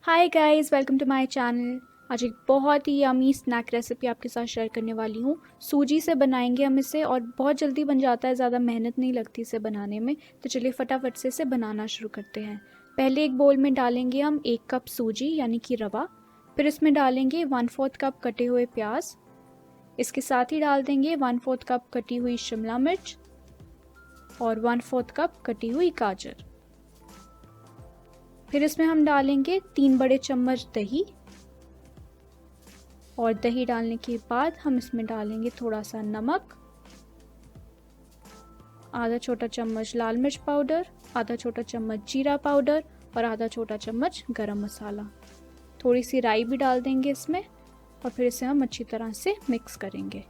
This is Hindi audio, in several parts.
Hi guys, welcome to my channel. आज एक बहुत ही यमी स्नैक रेसिपी आपके साथ शेयर करने वाली हूँ। सूजी से बनाएंगे हम इसे और बहुत जल्दी बन जाता है, ज़्यादा मेहनत नहीं लगती इसे बनाने में। तो चलिए फटाफट से इसे बनाना शुरू करते हैं। पहले एक बोल में डालेंगे हम 1 कप सूजी यानी कि रवा। फिर इसमें डालेंगे 1/4 कप कटे हुए प्याज। इसके साथ ही डाल देंगे 1/4 कप कटी हुई शिमला मिर्च और 1/4 कप कटी हुई गाजर। फिर इसमें हम डालेंगे 3 बड़े चम्मच दही और दही डालने के बाद हम इसमें डालेंगे थोड़ा सा नमक, आधा छोटा चम्मच लाल मिर्च पाउडर, आधा छोटा चम्मच जीरा पाउडर और आधा छोटा चम्मच गरम मसाला। थोड़ी सी राई भी डाल देंगे इसमें और फिर इसे हम अच्छी तरह से मिक्स करेंगे।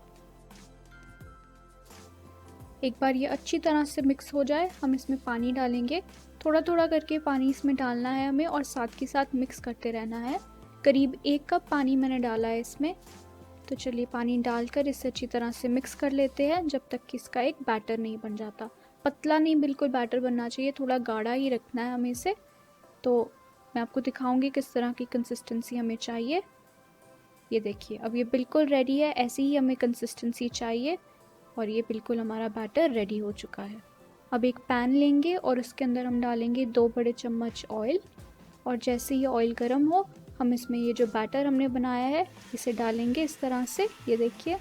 एक बार ये अच्छी तरह से मिक्स हो जाए हम इसमें पानी डालेंगे। थोड़ा थोड़ा करके पानी इसमें डालना है हमें और साथ के साथ मिक्स करते रहना है। करीब 1 कप पानी मैंने डाला है इसमें। तो चलिए पानी डालकर इसे अच्छी तरह से मिक्स कर लेते हैं जब तक कि इसका एक बैटर नहीं बन जाता। पतला नहीं, बिल्कुल बैटर बनना चाहिए, थोड़ा गाढ़ा ही रखना है हमें इसे। तो मैं आपको दिखाऊंगी किस तरह की कंसिस्टेंसी हमें चाहिए। ये देखिए, अब ये बिल्कुल रेडी है, ऐसी ही हमें कंसिस्टेंसी चाहिए और ये बिल्कुल हमारा बैटर रेडी हो चुका है। अब एक पैन लेंगे और उसके अंदर हम डालेंगे 2 बड़े चम्मच ऑयल और जैसे ही ऑयल गर्म हो हम इसमें ये जो बैटर हमने बनाया है इसे डालेंगे इस तरह से। ये देखिए,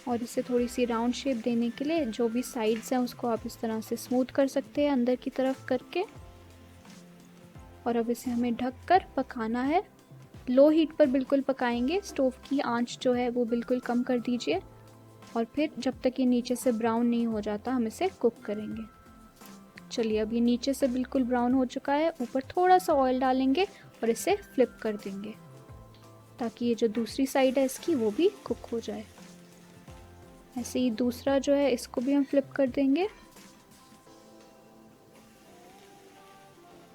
और इसे थोड़ी सी राउंड शेप देने के लिए जो भी साइड्स हैं उसको आप इस तरह से स्मूथ कर सकते हैं अंदर की तरफ करके। और अब इसे हमें ढक कर पकाना है। लो हीट पर बिल्कुल पकाएंगे, स्टोव की आंच जो है वो बिल्कुल कम कर दीजिए और फिर जब तक ये नीचे से ब्राउन नहीं हो जाता हम इसे कुक करेंगे। चलिए, अब ये नीचे से बिल्कुल ब्राउन हो चुका है। ऊपर थोड़ा सा ऑयल डालेंगे और इसे फ्लिप कर देंगे ताकि ये जो दूसरी साइड है इसकी वो भी कुक हो जाए। ऐसे ही दूसरा जो है इसको भी हम फ्लिप कर देंगे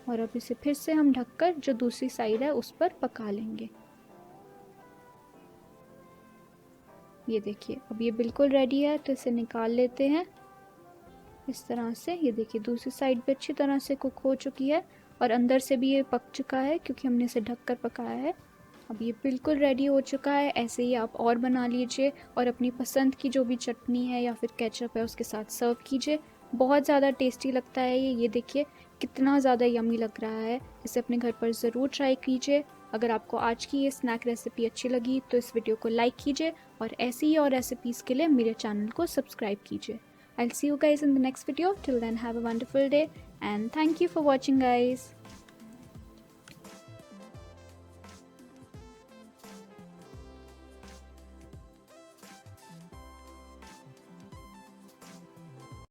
और अब इसे फिर से हम ढककर जो दूसरी साइड है उस पर पका लेंगे। ये देखिए, अब ये बिल्कुल रेडी है तो इसे निकाल लेते हैं इस तरह से। ये देखिए, दूसरी साइड भी अच्छी तरह से कुक हो चुकी है और अंदर से भी ये पक चुका है क्योंकि हमने इसे ढककर पकाया है। अब ये बिल्कुल रेडी हो चुका है। ऐसे ही आप और बना लीजिए और अपनी पसंद की जो भी चटनी है या फिर केचप है उसके साथ सर्व कीजिए। बहुत ज़्यादा टेस्टी लगता है ये देखिए कितना ज़्यादा यमी लग रहा है। इसे अपने घर पर ज़रूर ट्राई कीजिए। अगर आपको आज की ये स्नैक रेसिपी अच्छी लगी तो इस वीडियो को लाइक कीजिए और ऐसी ही और रेसिपीज़ के लिए मेरे चैनल को सब्सक्राइब कीजिए। I'll see you guys in the next video. Till then, have a wonderful day and thank you for watching, guys.